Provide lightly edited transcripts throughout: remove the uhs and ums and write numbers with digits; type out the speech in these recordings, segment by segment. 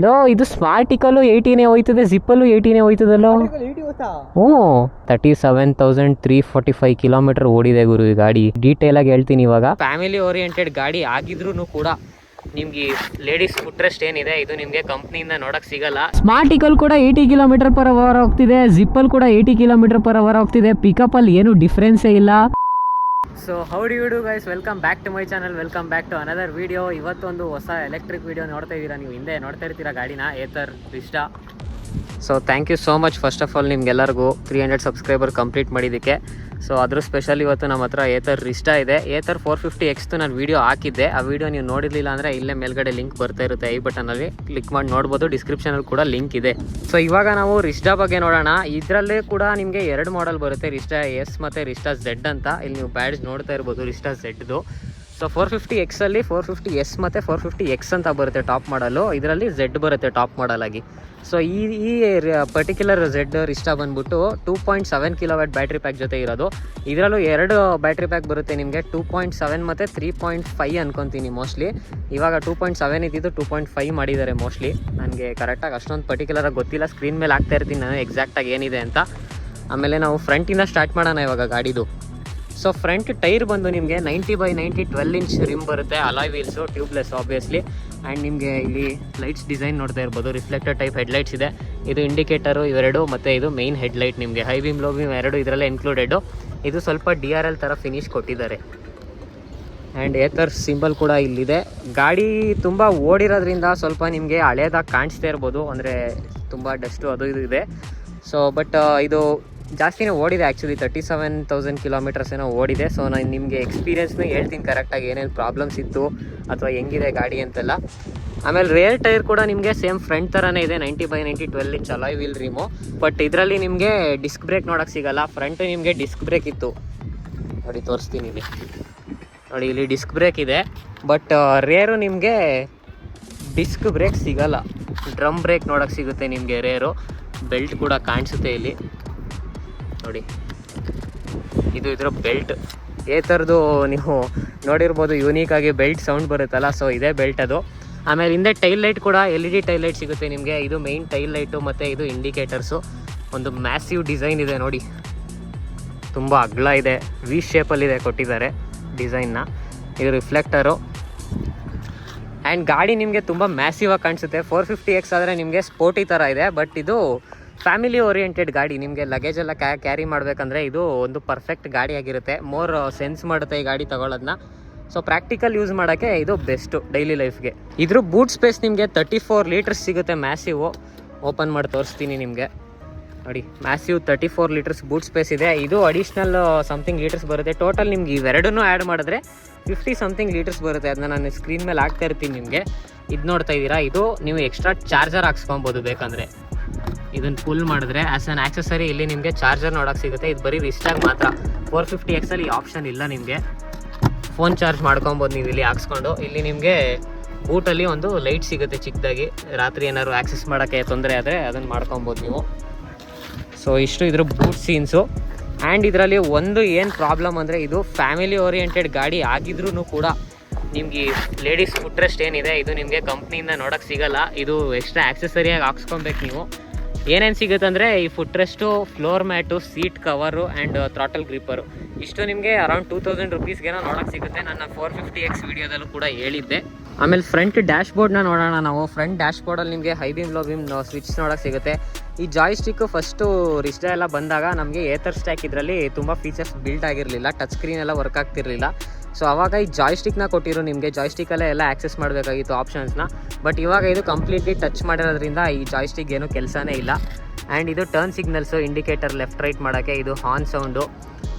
No ಇದು ಸ್ಮಾರ್ಟಿಕಲ್ಲು 80ನೇ ಹೋಯ್ತದೆ, ಜಿಪ್ಪಲ್ಲೂ 80ನೇ ಹೋಯ್ತದಲ್ಲೋ. ಹ್ಞೂ 37,345 kilometre ಓಡಿದೆ ಗುರು ಈ ಗಾಡಿ. ಡೀಟೇಲ್ ಆಗಿ ಹೇಳ್ತೀನಿ ಇವಾಗ. ಫ್ಯಾಮಿಲಿ ಓರಿಯೆಂಟೆಡ್ ಗಾಡಿ ಆಗಿದ್ರು ಕೂಡ ನಿಮ್ಗೆ ಲೇಡೀಸ್ ಫುಟ್ ರೆಸ್ಟ್ ಏನಿದೆ ಇದು ನಿಮಗೆ ಕಂಪ್ನಿಯಿಂದ ನೋಡಕ್ ಸಿಗಲ್ಲ. ಸ್ಮಾರ್ಟಿಕಲ್ ಕೂಡ 80 km/h ಹೋಗ್ತಿದೆ, ಜಿಪ್ಪಲ್ ಕೂಡ 80 km/h ಹೋಗ್ತಿದೆ. ಪಿಕಪ್ ಅಲ್ಲಿ ಏನು ಡಿಫ್ರೆನ್ಸೇ ಇಲ್ಲ. So how do you do guys, welcome back to my channel, welcome back to another video. ಇವತ್ತೊಂದು ಹೊಸ ಎಲೆಕ್ಟ್ರಿಕ್ ವಿಡಿಯೋ ನೋಡ್ತಾ ಇದ್ದೀರಾ ನೀವು, ಹಿಂದೆ ನೋಡ್ತಾ ಇರ್ತೀರಾ ಗಾಡಿನ, Ather Rizta. So thank you so much first of all ನಿಮ್ಗೆಲ್ಲರಿಗೂ 300 ಸಬ್ಸ್ಕ್ರೈಬರ್ ಕಂಪ್ಲೀಟ್ ಮಾಡಿದ್ದಕ್ಕೆ. ಸೊ ಅದ್ರ ಸ್ಪೆಷಲ್ ಇವತ್ತು ನಮ್ಮ ಹತ್ರ ಏತರ್ ರಿಸ್ಟಾ ಇದೆ. ಏತರ್ 450X ನಾನು ವೀಡಿಯೋ ಹಾಕಿದ್ದೆ. ಆ ವಿಡಿಯೋ ನೀವು ನೋಡಿರಲಿಲ್ಲ ಅಂದರೆ ಇಲ್ಲೇ ಮೇಲ್ಗಡೆ ಲಿಂಕ್ ಬರ್ತಾ ಇರುತ್ತೆ, ಐ ಬಟನಲ್ಲಿ ಕ್ಲಿಕ್ ಮಾಡಿ ನೋಡ್ಬೋದು. ಡಿಸ್ಕ್ರಿಪ್ಷನಲ್ಲಿ ಕೂಡ ಲಿಂಕ್ ಇದೆ. ಸೊ ಇವಾಗ ನಾವು ರಿಸ್ಟಾ ಬಗ್ಗೆ ನೋಡೋಣ. ಇದರಲ್ಲೇ ಕೂಡ ನಿಮಗೆ 2 ಮಾಡೆಲ್ ಬರುತ್ತೆ, ರಿಸ್ಟಾ ಎಸ್ ಮತ್ತು ರಿಸ್ಟಾ ಝೆಡ್ ಅಂತ. ಇಲ್ಲಿ ನೀವು ಬ್ಯಾಡ್ಜ್ ನೋಡ್ತಾ ಇರ್ಬೋದು ರಿಸ್ಟಾ ಝೆಡ್ದು. ಸೊ 450X ಅಲ್ಲಿ 450S ಮತ್ತು 450X ಅಂತ ಬರುತ್ತೆ ಟಾಪ್ ಮಾಡಲು. ಇದರಲ್ಲಿ ಝೆಡ್ ಬರುತ್ತೆ ಟಾಪ್ ಮಾಡಲ್ ಆಗಿ. ಸೊ ಈ ಪರ್ಟಿಕ್ಯುಲರ್ ಝೆಡ್ ರಿಸ್ಟಾ ಬಂದ್ಬಿಟ್ಟು 2.7 kW ಬ್ಯಾಟ್ರಿ ಪ್ಯಾಕ್ ಜೊತೆ ಇರೋದು. ಇದರಲ್ಲೂ 2 ಬ್ಯಾಟ್ರಿ ಪ್ಯಾಕ್ ಬರುತ್ತೆ ನಿಮಗೆ, 2.7 ಮತ್ತು 3.5 ಅನ್ಕೊತೀನಿ ಮೋಸ್ಟ್ಲಿ. ಇವಾಗ 2.7 ಇದ್ದಿದ್ದು 2.5 ಮಾಡಿದ್ದಾರೆ ಮೋಸ್ಟ್ಲಿ. ನನಗೆ ಕರೆಕ್ಟಾಗಿ ಅಷ್ಟೊಂದು ಪರ್ಟಿಕ್ಯುಲರಾಗಿ ಗೊತ್ತಿಲ್ಲ, ಸ್ಕ್ರೀನ್ ಮೇಲೆ ಹಾಕ್ತಾ ಇರ್ತೀನಿ ನಾನು ಎಕ್ಸಾಕ್ಟಾಗಿ ಏನಿದೆ ಅಂತ. ಆಮೇಲೆ ನಾವು ಫ್ರಂಟಿಂದ ಸ್ಟಾರ್ಟ್ ಮಾಡೋಣ ಇವಾಗ ಗಾಡಿದು. ಸೊ ಫ್ರಂಟ್ ಟೈರ್ ಬಂದು ನಿಮಗೆ 90/90 12 ಇಂಚ್ ರಿಮ್ ಬರುತ್ತೆ, alloy wheels, tubeless obviously. And ನಿಮಗೆ ಇಲ್ಲಿ ಲೈಟ್ಸ್ ಡಿಸೈನ್ ನೋಡ್ತಾ ಇರ್ಬೋದು, ರಿಫ್ಲೆಕ್ಟರ್ ಟೈಪ್ ಹೆಡ್ಲೈಟ್ಸ್ ಇದೆ. ಇದು ಇಂಡಿಕೇಟರು ಇವೆರಡು, ಮತ್ತು ಇದು ಮೈನ್ ಹೆಡ್ಲೈಟ್ ನಿಮಗೆ ಹೈ ಬೀಮ್ ಲೋ ಬೀಮ್ ಎರಡು ಇದರಲ್ಲೇ ಇನ್ಕ್ಲೂಡೆಡು. ಇದು ಸ್ವಲ್ಪ DRL ಥರ ಫಿನಿಶ್ ಕೊಟ್ಟಿದ್ದಾರೆ. ಆ್ಯಂಡ್ ಏತರ್ ಸಿಂಬಲ್ ಕೂಡ ಇಲ್ಲಿದೆ. ಗಾಡಿ ತುಂಬ ಓಡಿರೋದ್ರಿಂದ ಸ್ವಲ್ಪ ನಿಮಗೆ ಹಳೇದಾಗಿ ಕಾಣಿಸ್ತಾ ಇರ್ಬೋದು, ಅಂದರೆ ತುಂಬ ಡಸ್ಟು ಅದು ಇದು ಇದೆ. ಸೊ ಬಟ್ ಇದು ಜಾಸ್ತಿನೇ ಓಡಿದೆ ಆ್ಯಕ್ಚುಲಿ, 37,000 ಕಿಲೋಮೀಟರ್ಸ್ ಏನೋ ಓಡಿದೆ. ಸೊ ನಾನು ನಿಮಗೆ ಎಕ್ಸ್ಪೀರಿಯನ್ಸ್ನ ಹೇಳ್ತೀನಿ ಕರೆಕ್ಟಾಗಿ ಏನೇನು ಪ್ರಾಬ್ಲಮ್ಸ್ ಇತ್ತು ಅಥವಾ ಹೆಂಗಿದೆ ಗಾಡಿ ಅಂತೆಲ್ಲ. ಆಮೇಲೆ ರೇರ್ ಟೈರ್ ಕೂಡ ನಿಮಗೆ ಸೇಮ್ ಫ್ರಂಟ್ ಥರನೇ ಇದೆ, 90/90 12 ಇಂಚ್ ಅಲಾಯ್ ವೀಲ್ ರಿಮು. ಬಟ್ ಇದರಲ್ಲಿ ನಿಮಗೆ ಡಿಸ್ಕ್ ಬ್ರೇಕ್ ನೋಡೋಕ್ಕೆ ಸಿಗಲ್ಲ. ಫ್ರಂಟ್ ನಿಮಗೆ ಡಿಸ್ಕ್ ಬ್ರೇಕ್ ಇತ್ತು ನೋಡಿ, ತೋರಿಸ್ತೀನಿ ಇಲ್ಲಿ ನೋಡಿ, ಇಲ್ಲಿ ಡಿಸ್ಕ್ ಬ್ರೇಕ್ ಇದೆ. ಬಟ್ ರೇರು ನಿಮಗೆ ಡಿಸ್ಕ್ ಬ್ರೇಕ್ ಸಿಗಲ್ಲ, ಡ್ರಮ್ ಬ್ರೇಕ್ ನೋಡೋಕ್ಕೆ ಸಿಗುತ್ತೆ ನಿಮಗೆ ರೇರು. ಬೆಲ್ಟ್ ಕೂಡ ಕಾಣಿಸುತ್ತೆ ಇಲ್ಲಿ ನೋಡಿ, ಇದು ಇದರ ಬೆಲ್ಟ್. ಏತರದ್ದು ನೀವು ನೋಡಿರ್ಬೋದು, ಯೂನಿಕಾಗಿ ಬೆಲ್ಟ್ ಸೌಂಡ್ ಬರುತ್ತಲ್ಲ, ಸೊ ಇದೇ ಬೆಲ್ಟ್ ಅದು. ಆಮೇಲೆ ಹಿಂದೆ ಟೈಲ್ ಲೈಟ್ ಕೂಡ LED ಟೈಲ್ ಲೈಟ್ ಸಿಗುತ್ತೆ ನಿಮಗೆ. ಇದು ಮೈನ್ ಟೈಲ್ ಲೈಟು ಮತ್ತು ಇದು ಇಂಡಿಕೇಟರ್ಸು. ಒಂದು ಮ್ಯಾಸಿವ್ ಡಿಸೈನ್ ಇದೆ ನೋಡಿ, ತುಂಬ ಅಗಲ ಇದೆ, ವಿ ಶೇಪಲ್ಲಿದೆ ಕೊಟ್ಟಿದ್ದಾರೆ ಡಿಸೈನ್ನ. ಇದು ರಿಫ್ಲೆಕ್ಟರು. ಆ್ಯಂಡ್ ಗಾಡಿ ನಿಮಗೆ ತುಂಬ ಮ್ಯಾಸಿವ್ ಆಗಿ ಕಾಣಿಸುತ್ತೆ. 450X ಆದರೆ ನಿಮಗೆ ಸ್ಪೋರ್ಟಿ ಥರ ಇದೆ. ಬಟ್ ಇದು ಫ್ಯಾಮಿಲಿ ಓರಿಯೆಂಟೆಡ್ ಗಾಡಿ, ನಿಮಗೆ ಲಗೇಜ್ ಎಲ್ಲ ಕ್ಯಾರಿ ಮಾಡಬೇಕಂದ್ರೆ ಇದು ಒಂದು ಪರ್ಫೆಕ್ಟ್ ಗಾಡಿ ಆಗಿರುತ್ತೆ. ಮೋರ್ ಸೆನ್ಸ್ ಮಾಡುತ್ತೆ ಈ ಗಾಡಿ ತಗೊಳ್ಳೋದನ್ನ. ಸೊ ಪ್ರಾಕ್ಟಿಕಲ್ ಯೂಸ್ ಮಾಡೋಕ್ಕೆ ಇದು ಬೆಸ್ಟು ಡೈಲಿ ಲೈಫ್ಗೆ. ಇದ್ರ ಬೂಟ್ ಸ್ಪೇಸ್ ನಿಮಗೆ 34 ಲೀಟರ್ಸ್ ಸಿಗುತ್ತೆ ಮ್ಯಾಸಿವು. ಓಪನ್ ಮಾಡಿ ತೋರಿಸ್ತೀನಿ ನಿಮಗೆ ನೋಡಿ, ಮ್ಯಾಸಿವ್ 34 ಲೀಟರ್ಸ್ ಬೂಟ್ ಸ್ಪೇಸ್ ಇದೆ. ಇದು ಅಡಿಷ್ನಲ್ ಸಮಥಿಂಗ್ ಲೀಟರ್ಸ್ ಬರುತ್ತೆ. ಟೋಟಲ್ ನಿಮ್ಗೆ ಇವೆರಡನ್ನೂ ಆ್ಯಡ್ ಮಾಡಿದ್ರೆ 50 ಸಮಥಿಂಗ್ ಲೀಟರ್ಸ್ ಬರುತ್ತೆ. ಅದನ್ನ ನಾನು ಸ್ಕ್ರೀನ್ ಮೇಲೆ ಹಾಕ್ತಾ ಇರ್ತೀನಿ ನಿಮಗೆ. ಇದು ನೋಡ್ತಾ ಇದ್ದೀರಾ, ಇದು ನೀವು ಎಕ್ಸ್ಟ್ರಾ ಚಾರ್ಜರ್ ಹಾಕ್ಸ್ಕೊಬೋದು ಬೇಕಂದರೆ. ಇದನ್ನು ಫುಲ್ ಮಾಡಿದ್ರೆ ಆ್ಯಸ್ ಆನ್ ಆಕ್ಸೆಸರಿ ಇಲ್ಲಿ ನಿಮಗೆ ಚಾರ್ಜರ್ ನೋಡೋಕೆ ಸಿಗುತ್ತೆ. ಇದು ಬರೀ ರಿಸ್ಟಾಗಿ ಮಾತ್ರ. 450X ಅಲ್ಲಿ ಆಪ್ಷನ್ ಇಲ್ಲ ನಿಮಗೆ. ಫೋನ್ ಚಾರ್ಜ್ ಮಾಡ್ಕೊಬೋದು ನೀವು ಇಲ್ಲಿ ಹಾಕ್ಸ್ಕೊಂಡು. ಇಲ್ಲಿ ನಿಮಗೆ ಬೂಟಲ್ಲಿ ಒಂದು ಲೈಟ್ ಸಿಗುತ್ತೆ ಚಿಕ್ಕದಾಗಿ, ರಾತ್ರಿ ಏನಾದ್ರು ಆಕ್ಸೆಸ್ ಮಾಡೋಕ್ಕೆ ತೊಂದರೆ ಆದರೆ ಅದನ್ನು ಮಾಡ್ಕೊಬೋದು ನೀವು. ಸೊ ಇಷ್ಟು ಇದ್ರ ಬೂಟ್ ಸೀನ್ಸು. ಆ್ಯಂಡ್ ಇದರಲ್ಲಿ ಒಂದು ಏನು ಪ್ರಾಬ್ಲಮ್ ಅಂದರೆ, ಇದು ಫ್ಯಾಮಿಲಿ ಓರಿಯೆಂಟೆಡ್ ಗಾಡಿ ಆಗಿದ್ರೂ ಕೂಡ ನಿಮಗೆ ಲೇಡೀಸ್ ಫುಟ್ ರೆಸ್ಟ್ ಏನಿದೆ ಇದು ನಿಮಗೆ ಕಂಪ್ನಿಯಿಂದ ನೋಡೋಕ್ಕೆ ಸಿಗಲ್ಲ. ಇದು ಎಕ್ಸ್ಟ್ರಾ ಆಕ್ಸೆಸರಿಯಾಗಿ ಹಾಕ್ಸ್ಕೊಬೇಕು ನೀವು. ಏನೇನು ಸಿಗುತ್ತೆ ಅಂದರೆ ಈ foot rest, floor mat, seat cover and throttle gripper. ಇಷ್ಟು ನಿಮಗೆ ಅರೌಂಡ್ 2000 ರುಪೀಸ್ಗೇನೋ ನೋಡೋಕ್ಕೆ ಸಿಗುತ್ತೆ. ನನ್ನ 450X ವೀಡಿಯೋದಲ್ಲೂ ಕೂಡ ಹೇಳಿದ್ದೆ. ಆಮೇಲೆ ಫ್ರಂಟ್ ಡ್ಯಾಶ್ ಬೋರ್ಡ್ನ ನೋಡೋಣ ನಾವು. ಫ್ರಂಟ್ ಡ್ಯಾಶ್ ಬೋರ್ಡಲ್ಲಿ ನಿಮಗೆ high beam low beam switch ನೋಡೋಕ್ಕೆ ಸಿಗುತ್ತೆ. ಈ ಜಾಯ್ ಸ್ಟಿಕ್ಕು ಫಸ್ಟು ರಿಸ್ಟಾ ಎಲ್ಲ ಬಂದಾಗ ನಮಗೆ ಏತರ್ ಸ್ಟ್ಯಾಕ್ ಇದರಲ್ಲಿ ತುಂಬ ಫೀಚರ್ಸ್ ಬಿಲ್ಡ್ ಆಗಿರಲಿಲ್ಲ, ಟಚ್ ಸ್ಕ್ರೀನ್ ಎಲ್ಲ ವರ್ಕ್ ಆಗ್ತಿರಲಿಲ್ಲ. ಸೊ ಆವಾಗ ಈ ಜಾಯ್ ಸ್ಟಿಕ್ನ ಕೊಟ್ಟಿರೋ ನಿಮಗೆ, ಜಾಯ್ ಸ್ಟಿಕ್ಕಲ್ಲೇ ಎಲ್ಲ ಆಕ್ಸೆಸ್ ಮಾಡಬೇಕಾಗಿತ್ತು ಆಪ್ಷನ್ಸ್ನ. ಬಟ್ ಇವಾಗ ಇದು ಕಂಪ್ಲೀಟ್ಲಿ ಟಚ್ ಮಾಡಿರೋದ್ರಿಂದ ಈ ಜಾಯ್ ಸ್ಟಿಕ್ ಏನೂ ಕೆಲಸನೇ ಇಲ್ಲ. ಆ್ಯಂಡ್ ಇದು turn signals, indicator left right ಮಾಡೋಕ್ಕೆ, ಇದು ಹಾರ್ನ್ ಸೌಂಡು.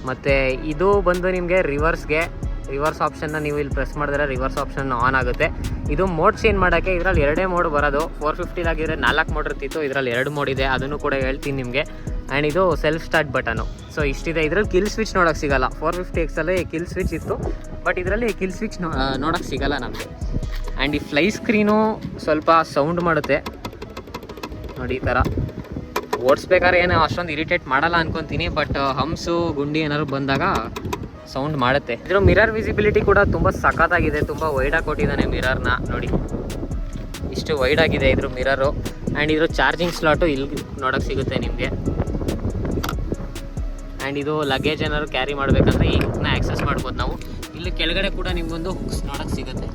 ಮತ್ತು ಇದು ಬಂದು ನಿಮಗೆ ರಿವರ್ಸ್ ಆಪ್ಷನ್ನ ನೀವು ಇಲ್ಲಿ ಪ್ರೆಸ್ ಮಾಡಿದ್ರೆ ರಿವರ್ಸ್ ಆಪ್ಷನ್ ಆನ್ ಆಗುತ್ತೆ. ಇದು ಮೋಡ್ ಚೇಂಜ್ ಮಾಡೋಕ್ಕೆ ಇದರಲ್ಲಿ 2 ಮೋಡ್ ಬರೋದು. 450 4 ಮೋಡ್ ಇರ್ತಿತ್ತು, ಇದರಲ್ಲಿ 2 ಮೋಡ್ ಇದೆ, ಅದನ್ನು ಕೂಡ ಹೇಳ್ತೀನಿ ನಿಮಗೆ. ಆ್ಯಂಡ್ ಇದು ಸೆಲ್ಫ್ ಸ್ಟಾರ್ಟ್ ಬಟನು. ಸೊ ಇಷ್ಟಿದೆ. ಇದರಲ್ಲಿ ಕಿಲ್ ಸ್ವಿಚ್ ನೋಡೋಕ್ಕೆ ಸಿಗಲ್ಲ. 450X ಅಲ್ಲಿ ಕಿಲ್ ಸ್ವಿಚ್ ಇತ್ತು, ಬಟ್ ಇದರಲ್ಲಿ ಕಿಲ್ ಸ್ವಿಚ್ ನೋಡೋಕ್ಕೆ ಸಿಗಲ್ಲ ನಮಗೆ. ಆ್ಯಂಡ್ ಈ ಫ್ಲೈ ಸ್ಕ್ರೀನು ಸ್ವಲ್ಪ ಸೌಂಡ್ ಮಾಡುತ್ತೆ ನೋಡಿ, ಈ ಥರ ಓಡಿಸ್ಬೇಕಾದ್ರೆ ಏನೋ ಅಷ್ಟೊಂದು ಇರಿಟೇಟ್ ಮಾಡಲ್ಲ ಅನ್ಕೊತೀನಿ. ಬಟ್ ಹಂಸು ಗುಂಡಿ ಏನಾದ್ರು ಬಂದಾಗ ಸೌಂಡ್ ಮಾಡುತ್ತೆ. ಇದ್ರ ಮಿರರ್ ವಿಸಿಬಿಲಿಟಿ ಕೂಡ ತುಂಬ ಸಖತ್ತಾಗಿದೆ, ತುಂಬ ವೈಡಾಗಿ ಕೊಟ್ಟಿದ್ದಾನೆ ಮಿರರ್ನ ನೋಡಿ. ಇಷ್ಟು ವೈಡ್ ಆಗಿದೆ ಇದ್ರ ಮಿರರು. ಆ್ಯಂಡ್ ಇದ್ರ ಚಾರ್ಜಿಂಗ್ ಸ್ಲಾಟು ಇಲ್ಲಿ ನೋಡೋಕ್ಕೆ ಸಿಗುತ್ತೆ ನಿಮಗೆ. ಆ್ಯಂಡ್ ಇದು ಲಗೇಜ್ ಏನಾದ್ರು ಕ್ಯಾರಿ ಮಾಡಬೇಕಂದ್ರೆ ಈ ಹುಕ್ನ ಆಕ್ಸೆಸ್ ಮಾಡ್ಬೋದು ನಾವು. ಇಲ್ಲಿ ಕೆಳಗಡೆ ಕೂಡ ನಿಮಗೊಂದು ಹುಕ್ಸ್ ನೋಡೋಕ್ಕೆ ಸಿಗುತ್ತೆ.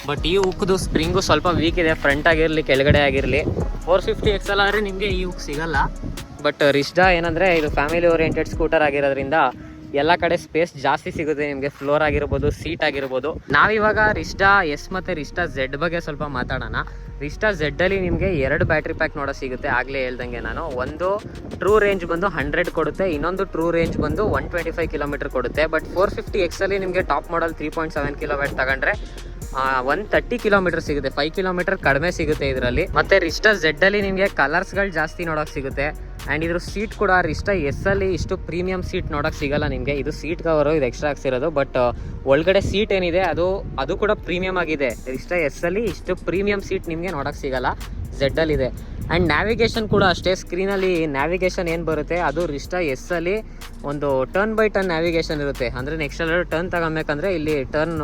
ಬಟ್ ಈ ಹುಕ್ದು ಸ್ಪ್ರಿಂಗು ಸ್ವಲ್ಪ ವೀಕ್ ಇದೆ, ಫ್ರಂಟ್ ಆಗಿರಲಿ ಕೆಳಗಡೆ ಆಗಿರಲಿ. 450 XL ಆದರೆ ನಿಮಗೆ ಈ ಹುಕ್ ಸಿಗಲ್ಲ. ಬಟ್ ರಿಸ್ಡಾ ಏನಂದರೆ ಇದು ಫ್ಯಾಮಿಲಿ ಓರಿಯೆಂಟೆಡ್ ಸ್ಕೂಟರ್ ಆಗಿರೋದ್ರಿಂದ ಎಲ್ಲ ಕಡೆ ಸ್ಪೇಸ್ ಜಾಸ್ತಿ ಸಿಗುತ್ತೆ ನಿಮಗೆ. ಫ್ಲೋರ್ ಆಗಿರ್ಬೋದು, ಸೀಟ್ ಆಗಿರ್ಬೋದು. ನಾವಿವಾಗ ರಿಸ್ಡಾ ಎಸ್ ಮತ್ತು ರಿಸ್ಡಾ ಝೆಡ್ ಬಗ್ಗೆ ಸ್ವಲ್ಪ ಮಾತಾಡೋಣ. ರಿಸ್ಡಾ ಝೆಡ್ಡಲ್ಲಿ ನಿಮಗೆ 2 ಬ್ಯಾಟ್ರಿ ಪ್ಯಾಕ್ ನೋಡೋ ಸಿಗುತ್ತೆ. ಆಗಲೇ ಹೇಳ್ದಂಗೆ ನಾನು, ಒಂದು ಟ್ರೂ ರೇಂಜ್ ಬಂದು 100 ಕೊಡುತ್ತೆ, ಇನ್ನೊಂದು ಟ್ರೂ ರೇಂಜ್ ಬಂದು 125 ಕಿಲೋಮೀಟರ್ ಕೊಡುತ್ತೆ. ಬಟ್ 450 XL ನಿಮಗೆ ಟಾಪ್ ಮಾಡಲ್ 3.7 ಕಿಲೋವ್ಯಾಟ್ ತಗೊಂಡ್ರೆ 130 ಕಿಲೋಮೀಟರ್ ಸಿಗುತ್ತೆ. 5 ಕಿಲೋಮೀಟರ್ ಕಡಿಮೆ ಸಿಗುತ್ತೆ ಇದರಲ್ಲಿ. ಮತ್ತು ರಿಸ್ಟಾ ಝೆಡ್ಡಲ್ಲಿ ನಿಮಗೆ ಕಲರ್ಸ್ಗಳು ಜಾಸ್ತಿ ನೋಡೋಕೆ ಸಿಗುತ್ತೆ. ಆ್ಯಂಡ್ ಇದ್ರ ಸೀಟ್ ಕೂಡ ರಿಸ್ಟಾ ಎಸ್ಸಲ್ಲಿ ಇಷ್ಟು ಪ್ರೀಮಿಯಂ ಸೀಟ್ ನೋಡೋಕೆ ಸಿಗಲ್ಲ ನಿಮಗೆ. ಇದು ಸೀಟ್ ಕವರು, ಇದು ಎಕ್ಸ್ಟ್ರಾ ಹಾಕ್ಸಿರೋದು. ಬಟ್ ಒಳಗಡೆ ಸೀಟ್ ಏನಿದೆ ಅದು ಕೂಡ ಪ್ರೀಮಿಯಮ್ ಆಗಿದೆ. ರಿಸ್ಟಾ ಎಸ್ಸಲ್ಲಿ ಇಷ್ಟು ಪ್ರೀಮಿಯಂ ಸೀಟ್ ನಿಮಗೆ ನೋಡೋಕೆ ಸಿಗಲ್ಲ, ಝೆಡ್ಡಲ್ಲಿದೆ. ಆ್ಯಂಡ್ ನ್ಯಾವಿಗೇಷನ್ ಕೂಡ ಅಷ್ಟೇ. ಸ್ಕ್ರೀನಲ್ಲಿ ನ್ಯಾವಿಗೇಷನ್ ಏನು ಬರುತ್ತೆ ಅದು ರಿಸ್ಟಾ ಎಸ್ಸಲ್ಲಿ ಒಂದು ಟರ್ನ್ ಬೈ ಟರ್ನ್ ನ್ಯಾವಿಗೇಷನ್ ಇರುತ್ತೆ. ಅಂದರೆ ನೆಕ್ಸ್ಟ್ ಎಲ್ಲರೂ ಟರ್ನ್ ತಗೊಬೇಕಂದ್ರೆ ಇಲ್ಲಿ ಟರ್ನ್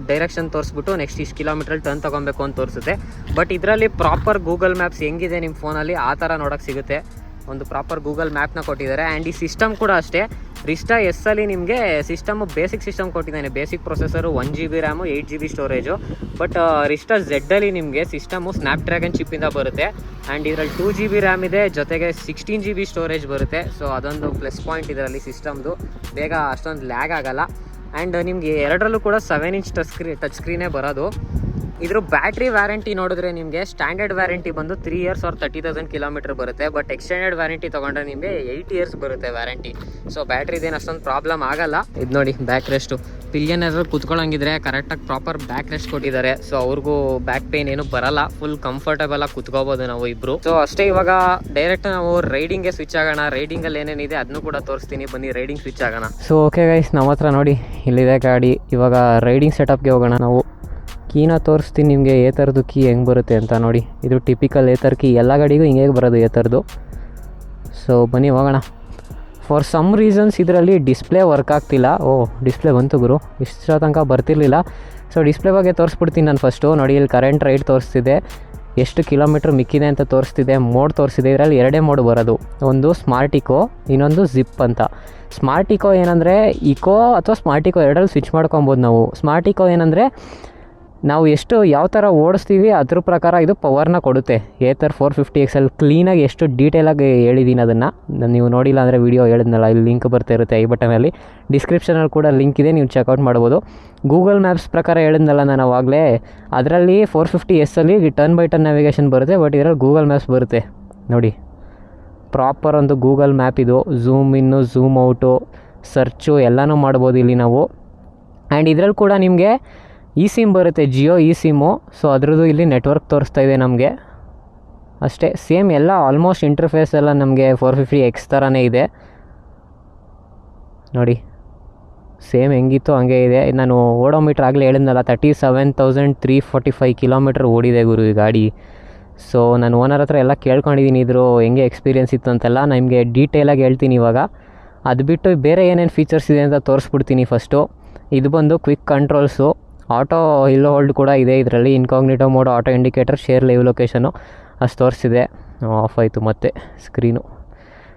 ಡೈರೆಕ್ಷನ್ ತೋರಿಸ್ಬಿಟ್ಟು ನೆಕ್ಸ್ಟ್ ಇಷ್ಟು ಕಿಲೋಮೀಟ್ರಲ್ಲಿ ಟರ್ನ್ ತೊಗೊಬೇಕು ಅಂತ ತೋರಿಸುತ್ತೆ. ಬಟ್ ಇದರಲ್ಲಿ ಪ್ರಾಪರ್ ಗೂಗಲ್ ಮ್ಯಾಪ್ಸ್ ಹೆಂಗಿದೆ ನಿಮ್ಮ ಫೋನಲ್ಲಿ ಆ ಥರ ನೋಡೋಕ್ಕೆ ಸಿಗುತ್ತೆ. ಒಂದು ಪ್ರಾಪರ್ ಗೂಗಲ್ ಮ್ಯಾಪ್ನ ಕೊಟ್ಟಿದ್ದಾರೆ. ಆ್ಯಂಡ್ ಈ ಸಿಸ್ಟಮ್ ಕೂಡ ಅಷ್ಟೇ. ರಿಸ್ಟಾ ಎಸ್ಸಲ್ಲಿ ನಿಮಗೆ ಸಿಸ್ಟಮ್ ಬೇಸಿಕ್ ಸಿಸ್ಟಮ್ ಕೊಟ್ಟಿದ್ದಾನೆ. Basic processor, 1 GB RAM, 8 GB storage. But Rizta ಝೆಡ್ಡಲ್ಲಿ ನಿಮಗೆ ಸಿಸ್ಟಮು ಸ್ನ್ಯಾಪ್ಡ್ರ್ಯಾಗನ್ ಚಿಪ್ಪಿಂದ ಬರುತ್ತೆ. ಆ್ಯಂಡ್ ಇದರಲ್ಲಿ 2 GB ರ್ಯಾಮ್ ಇದೆ, ಜೊತೆಗೆ 16 GB ಸ್ಟೋರೇಜ್ ಬರುತ್ತೆ. ಸೊ ಅದೊಂದು ಪ್ಲಸ್ ಪಾಯಿಂಟ್ ಇದರಲ್ಲಿ ಸಿಸ್ಟಮ್ದು. ಬೇಗ ಅಷ್ಟೊಂದು ಲ್ಯಾಗ್ ಆಗಲ್ಲ. ಆ್ಯಂಡ್ ನಿಮಗೆ ಎರಡರಲ್ಲೂ ಕೂಡ 7 ಇಂಚ್ ಟಚ್ ಸ್ಕ್ರೀನೇ ಬರೋದು. ಇದ್ರ ಬ್ಯಾಟ್ರಿ ವ್ಯಾರಂಟಿ ನೋಡಿದ್ರೆ ನಿಮಗೆ ಸ್ಟ್ಯಾಂಡರ್ಡ್ ವ್ಯಾರಂಟಿ ಬಂದು 3 years or 30,000 ಕಿಲೋಮೀಟರ್ ಬರುತ್ತೆ. ಬಟ್ ಎಕ್ಸ್ಟೆಂಡೆಡ್ ವ್ಯಾರಂಟಿ ತೊಗೊಂಡ್ರೆ ನಿಮಗೆ 8 years ಬರುತ್ತೆ ವ್ಯಾರಂಟಿ. ಸೊ ಬ್ಯಾಟ್ರಿದೇನು ಅಷ್ಟೊಂದು ಪ್ರಾಬ್ಲಮ್ ಆಗಲ್ಲ. ಇದು ನೋಡಿ ಬ್ಯಾಕ್ ರೆಸ್ಟು. ಪಿಲಿಯನ್ ಏನಾದ್ರು ಕುತ್ಕೊಳ್ಳೋಂಗಿದ್ರೆ ಕರೆಕ್ಟಾಗಿ ಪ್ರಾಪರ್ ಬ್ಯಾಕ್ ರೆಸ್ಟ್ ಕೊಟ್ಟಿದ್ದಾರೆ. ಸೊ ಅವ್ರಿಗೂ ಬ್ಯಾಕ್ ಪೇನ್ ಏನು ಬರಲ್ಲ, ಫುಲ್ ಕಂಫರ್ಟಬಲ್ ಆಗಿ ಕುತ್ಕೋಬೋದು ನಾವು ಇಬ್ಬರು. ಸೊ ಅಷ್ಟೇ. ಇವಾಗ ಡೈರೆಕ್ಟ್ ನಾವು ರೈಡಿಂಗ್ಗೆ ಸ್ವಿಚ್ ಆಗೋಣ. ರೈಡಿಂಗಲ್ಲಿ ಏನೇನಿದೆ ಅದನ್ನು ಕೂಡ ತೋರಿಸ್ತೀನಿ, ಬನ್ನಿ ರೈಡಿಂಗ್ ಸ್ವಿಚ್ ಆಗೋಣ. ಸೊ ಓಕೆ ಗೈಸ್, ನಮ್ಮ ಹತ್ರ ನೋಡಿ ಇಲ್ಲಿದೆ ಗಾಡಿ. ಇವಾಗ ರೈಡಿಂಗ್ ಸೆಟಪ್ಗೆ ಹೋಗೋಣ ನಾವು. ಕೀನ ತೋರಿಸ್ತೀನಿ ನಿಮಗೆ, ಏ ಥರದ್ದು ಕೀ ಹೆಂಗೆ ಬರುತ್ತೆ ಅಂತ ನೋಡಿ. ಇದು ಟಿಪಿಕಲ್ ಏತರ್ ಕೀ, ಎಲ್ಲ ಗಾಡಿಗೂ ಹಿಂಗೆ ಬರೋದು ಏ ಥರದ್ದು. ಸೊ ಬನ್ನಿ ಹೋಗೋಣ. ಫಾರ್ ಸಮ್ ರೀಸನ್ಸ್ ಇದರಲ್ಲಿ ಡಿಸ್ಪ್ಲೇ ವರ್ಕ್ ಆಗ್ತಿಲ್ಲ. ಡಿಸ್ಪ್ಲೇ ಬಂತು ಗುರು, ಇಷ್ಟರ ತನಕ ಬರ್ತಿರ್ಲಿಲ್ಲ. ಸೊ ಡಿಸ್ಪ್ಲೇ ಬಗ್ಗೆ ತೋರಿಸ್ಬಿಡ್ತೀನಿ ನಾನು ಫಸ್ಟು. ನೋಡಿ ಇಲ್ಲಿ ಕರೆಂಟ್ ರೈಡ್ ತೋರಿಸ್ತಿದೆ, ಎಷ್ಟು ಕಿಲೋಮೀಟ್ರ್ ಮಿಕ್ಕಿದೆ ಅಂತ ತೋರಿಸ್ತಿದೆ, ಮೋಡ್ ತೋರಿಸ್ತಿದೆ. ಇದರಲ್ಲಿ 2 ಮೋಡ್ ಬರೋದು, ಒಂದು ಸ್ಮಾರ್ಟ್ ಇಕೋ, ಇನ್ನೊಂದು ಜಿಪ್ ಅಂತ. ಸ್ಮಾರ್ಟ್ ಇಕೋ ಏನಂದರೆ ಇಕೋ ಅಥವಾ ಸ್ಮಾರ್ಟ್ ಇಕೋ ಎರಡರಲ್ಲಿ ಸ್ವಿಚ್ ಮಾಡ್ಕೊಬೋದು ನಾವು. ಸ್ಮಾರ್ಟ್ ಇಕೋ ಏನಂದರೆ ನಾವು ಎಷ್ಟು ಯಾವ ಥರ ಓಡಿಸ್ತೀವಿ ಅದ್ರ ಪ್ರಕಾರ ಇದು ಪವರ್ನ ಕೊಡುತ್ತೆ. ಏತರ್ 450 XL ಕ್ಲೀನಾಗಿ ಎಷ್ಟು ಡೀಟೇಲಾಗಿ ಹೇಳಿದ್ದೀನಿ ಅದನ್ನು. ನೀವು ನೋಡಿಲ್ಲ ಅಂದರೆ ವೀಡಿಯೋ ಹೇಳಿದ್ನಲ್ಲ, ಇಲ್ಲಿ ಲಿಂಕ್ ಬರ್ತಾ ಇರುತ್ತೆ ಐ ಬಟನಲ್ಲಿ. ಡಿಸ್ಕ್ರಿಪ್ಷನಲ್ಲಿ ಕೂಡ ಲಿಂಕ್ ಇದೆ, ನೀವು ಚೆಕ್ಔಟ್ ಮಾಡ್ಬೋದು. ಗೂಗಲ್ ಮ್ಯಾಪ್ಸ್ ಪ್ರಕಾರ ಹೇಳಿದ್ನಲ್ಲ ನಾನು ಆವಾಗಲೇ, ಅದರಲ್ಲಿ 450 SL turn by turn navigation ಬರುತ್ತೆ. ಬಟ್ ಇದರಲ್ಲಿ ಗೂಗಲ್ ಮ್ಯಾಪ್ಸ್ ಬರುತ್ತೆ ನೋಡಿ. ಪ್ರಾಪರ್ ಒಂದು ಗೂಗಲ್ ಮ್ಯಾಪ್ ಇದು. ಝೂಮ್ ಇನ್ನು, ಝೂಮ್ ಔಟು, ಸರ್ಚು ಎಲ್ಲನೂ ಮಾಡ್ಬೋದು ಇಲ್ಲಿ ನಾವು. ಆ್ಯಂಡ್ ಇದರಲ್ಲಿ ಕೂಡ ನಿಮಗೆ ಇ ಸಿಮ್ ಬರುತ್ತೆ, ಜಿಯೋ ಇ ಸಿಮ್ಮು. ಸೊ ಅದ್ರದ್ದು ಇಲ್ಲಿ ನೆಟ್ವರ್ಕ್ ತೋರಿಸ್ತಾ ಇದೆ ನಮಗೆ ಅಷ್ಟೇ. ಸೇಮ್ ಎಲ್ಲ ಆಲ್ಮೋಸ್ಟ್ ಇಂಟರ್ಫೇಸ್ ಎಲ್ಲ ನಮಗೆ 450X ಥರನೇ ಇದೆ ನೋಡಿ. ಸೇಮ್ ಹೆಂಗಿತ್ತು ಹಂಗೆ ಇದೆ. ನಾನು ಓಡೋಮೀಟ್ರ್ ಆಗಲೇ ಹೇಳಿದ್ನಲ್ಲ, 37,345 ಕಿಲೋಮೀಟ್ರ್ ಓಡಿದೆ ಗುರು ಈ ಗಾಡಿ. ಸೊ ನಾನು ಓನರ್ ಹತ್ರ ಎಲ್ಲ ಕೇಳ್ಕೊಂಡಿದ್ದೀನಿ ಇದ್ರು ಹೆಂಗೆ ಎಕ್ಸ್ಪೀರಿಯೆನ್ಸ್ ಇತ್ತು ಅಂತೆಲ್ಲ. ನಿಮಗೆ ಡೀಟೇಲಾಗಿ ಹೇಳ್ತೀನಿ ಇವಾಗ. ಅದು ಬಿಟ್ಟು ಬೇರೆ ಏನೇನು ಫೀಚರ್ಸ್ ಇದೆ ಅಂತ ತೋರಿಸ್ಬಿಡ್ತೀನಿ ಫಸ್ಟು. ಇದು ಬಂದು quick controls, auto hill hold ಕೂಡ ಇದೆ ಇದರಲ್ಲಿ. Incognito mode, auto indicator, share live location ಅಷ್ಟು ತೋರಿಸಿದೆ. ಆಫ್ ಆಯಿತು ಮತ್ತೆ ಸ್ಕ್ರೀನು.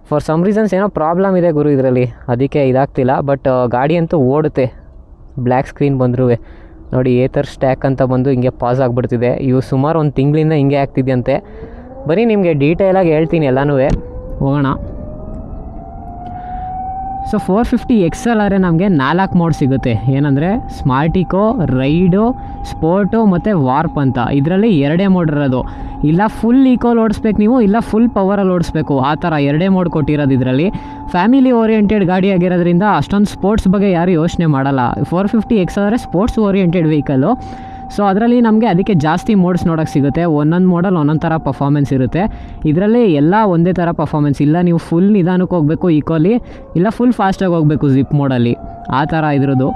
ಫಾರ್ ಸಮ್ ರೀಸನ್ಸ್ ಏನೋ ಪ್ರಾಬ್ಲಮ್ ಇದೆ ಗುರು ಇದರಲ್ಲಿ, ಅದಕ್ಕೆ ಇದಾಗ್ತಿಲ್ಲ. ಬಟ್ ಗಾಡಿ ಅಂತೂ ಓಡುತ್ತೆ. ಬ್ಲ್ಯಾಕ್ ಸ್ಕ್ರೀನ್ ಬಂದರೂ ನೋಡಿ, ಏತರ್ ಸ್ಟ್ಯಾಕ್ ಅಂತ ಬಂದು ಹಿಂಗೆ ಪಾಸ್ ಆಗಿಬಿಡ್ತಿದೆ. ಇವು ಸುಮಾರು 1 ತಿಂಗಳಿಂದ ಹಿಂಗೆ ಆಗ್ತಿದೆಯಂತೆ. ಬರೀ ನಿಮಗೆ ಡೀಟೇಲಾಗಿ ಹೇಳ್ತೀನಿ ಎಲ್ಲನೂ. ಹೋಗೋಣ. ಸೊ 450 XL ಆದರೆ ನಮಗೆ 4 ಮೋಡ್ ಸಿಗುತ್ತೆ. ಏನಂದರೆ ಸ್ಮಾರ್ಟ್ ಇಕೋ, ರೈಡು, ಸ್ಪೋರ್ಟು ಮತ್ತು ವಾರ್ಪ್ ಅಂತ. ಇದರಲ್ಲಿ 2 ಮೋಡ್ ಇರೋದು. ಇಲ್ಲ ಫುಲ್ ಇಕೋಲ್ ಓಡಿಸ್ಬೇಕು ನೀವು, ಇಲ್ಲ ಫುಲ್ ಪವರಲ್ಲಿ ಓಡಿಸ್ಬೇಕು, ಆ ಥರ 2 ಮೋಡ್ ಕೊಟ್ಟಿರೋದು ಇದರಲ್ಲಿ. ಫ್ಯಾಮಿಲಿ ಓರಿಯೆಂಟೆಡ್ ಗಾಡಿ ಆಗಿರೋದ್ರಿಂದ ಅಷ್ಟೊಂದು ಸ್ಪೋರ್ಟ್ಸ್ ಬಗ್ಗೆ ಯಾರು ಯೋಚನೆ ಮಾಡಲ್ಲ. 450 XL ಆದರೆ ಸ್ಪೋರ್ಟ್ಸ್ ಓರಿಯೆಂಟೆಡ್ ವೆಹಿಕಲ್ಲು. ಸೊ ಅದರಲ್ಲಿ ನಮಗೆ ಅದಕ್ಕೆ ಜಾಸ್ತಿ ಮೋಡ್ಸ್ ನೋಡೋಕ್ಕೆ ಸಿಗುತ್ತೆ. ಒಂದೊಂದು ಮೋಡಲ್ಲಿ ಒಂದೊಂದು ಥರ ಪರ್ಫಾರ್ಮೆನ್ಸ್ ಇರುತ್ತೆ. ಇದರಲ್ಲಿ ಎಲ್ಲ ಒಂದೇ ಥರ ಪರ್ಫಾರ್ಮೆನ್ಸ್ ಇಲ್ಲ. ನೀವು ಫುಲ್ ನಿಧಾನಕ್ಕೆ ಹೋಗಬೇಕು ಈಕೋಲಿ, ಇಲ್ಲ ಫುಲ್ ಫಾಸ್ಟಾಗಿ ಹೋಗಬೇಕು ಜಿಪ್ ಮೋಡಲ್ಲಿ, ಆ ಥರ ಇದ್ರದ್ದು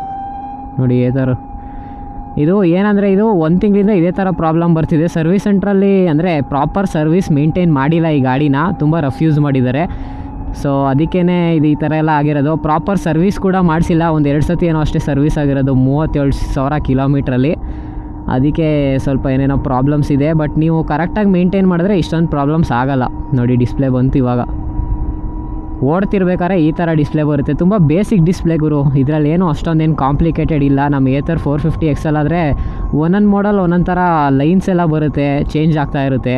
ನೋಡಿ. ಈ ಥರ ಇದು ಏನಂದರೆ ಇದು 1 ತಿಂಗಳಿಂದ ಇದೇ ಥರ ಪ್ರಾಬ್ಲಮ್ ಬರ್ತಿದೆ. ಸರ್ವಿಸ್ ಸೆಂಟ್ರಲ್ಲಿ ಅಂದರೆ ಪ್ರಾಪರ್ ಸರ್ವಿಸ್ ಮೇಂಟೈನ್ ಮಾಡಿಲ್ಲ ಈ ಗಾಡಿನ, ತುಂಬ ರಫ್ಯೂಸ್ ಮಾಡಿದ್ದಾರೆ. ಸೊ ಅದಕ್ಕೇ ಇದು ಈ ಥರ ಎಲ್ಲ ಆಗಿರೋದು. ಪ್ರಾಪರ್ ಸರ್ವಿಸ್ ಕೂಡ ಮಾಡಿಸಿಲ್ಲ. 1-2 ಸತಿ ಏನೋ ಅಷ್ಟೇ ಸರ್ವಿಸ್ ಆಗಿರೋದು 37,000 ಕಿಲೋಮೀಟ್ರಲ್ಲಿ. ಅದಕ್ಕೆ ಸ್ವಲ್ಪ ಏನೇನೋ ಪ್ರಾಬ್ಲಮ್ಸ್ ಇದೆ. ಬಟ್ ನೀವು ಕರೆಕ್ಟಾಗಿ ಮೇಂಟೈನ್ ಮಾಡಿದ್ರೆ ಇಷ್ಟೊಂದು ಪ್ರಾಬ್ಲಮ್ಸ್ ಆಗೋಲ್ಲ. ನೋಡಿ ಡಿಸ್ಪ್ಲೇ ಬಂತು ಇವಾಗ. ಓಡ್ತಿರ್ಬೇಕಾದ್ರೆ ಈ ಥರ ಡಿಸ್ಪ್ಲೇ ಬರುತ್ತೆ. ತುಂಬ ಬೇಸಿಕ್ ಡಿಸ್ಪ್ಲೇ ಗುರು, ಇದರಲ್ಲಿ ಏನು ಅಷ್ಟೊಂದೇನು ಕಾಂಪ್ಲಿಕೇಟೆಡ್ ಇಲ್ಲ. ನಮ್ಮ ಏತರ್ 450 XL ಆದರೆ ಒಂದೊಂದು ಮಾಡಲ್ ಒಂದೊಂದು ಥರ ಲೈನ್ಸ್ ಎಲ್ಲ ಬರುತ್ತೆ, ಚೇಂಜ್ ಆಗ್ತಾ ಇರುತ್ತೆ.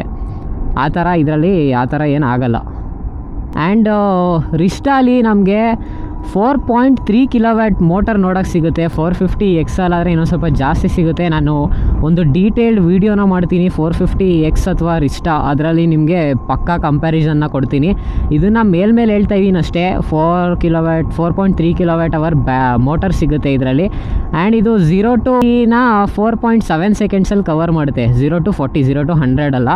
ಆ ಥರ ಇದರಲ್ಲಿ ಆ ಥರ ಏನು ಆಗಲ್ಲ. ಆ್ಯಂಡ್ ರಿಸ್ಟಾಲಿ ನಮಗೆ 4.3 kW ಮೋಟರ್ ನೋಡೋಕ್ಕೆ ಸಿಗುತ್ತೆ. 450 XL ಆದರೆ ಇನ್ನೊಂದು ಸ್ವಲ್ಪ ಜಾಸ್ತಿ ಸಿಗುತ್ತೆ. ನಾನು ಒಂದು ಡೀಟೇಲ್ಡ್ ವೀಡಿಯೋನ ಮಾಡ್ತೀನಿ 450X ಅಥವಾ ರಿಸ್ಟಾ, ಅದರಲ್ಲಿ ನಿಮಗೆ ಪಕ್ಕಾ ಕಂಪ್ಯಾರಿಸನ್ನ ಕೊಡ್ತೀನಿ. ಇದನ್ನು ಮೇಲ್ಮೇಲೆ ಹೇಳ್ತಾ ಇದ್ದೀನಿ ಅಷ್ಟೇ. 4.3 kWh ಮೋಟರ್ ಸಿಗುತ್ತೆ ಇದರಲ್ಲಿ. ಆ್ಯಂಡ್ ಇದು 0 to 4.7 ಸೆಕೆಂಡ್ಸಲ್ಲಿ ಕವರ್ ಮಾಡುತ್ತೆ. 0 to 40, 0 to 100 ಅಲ್ಲ,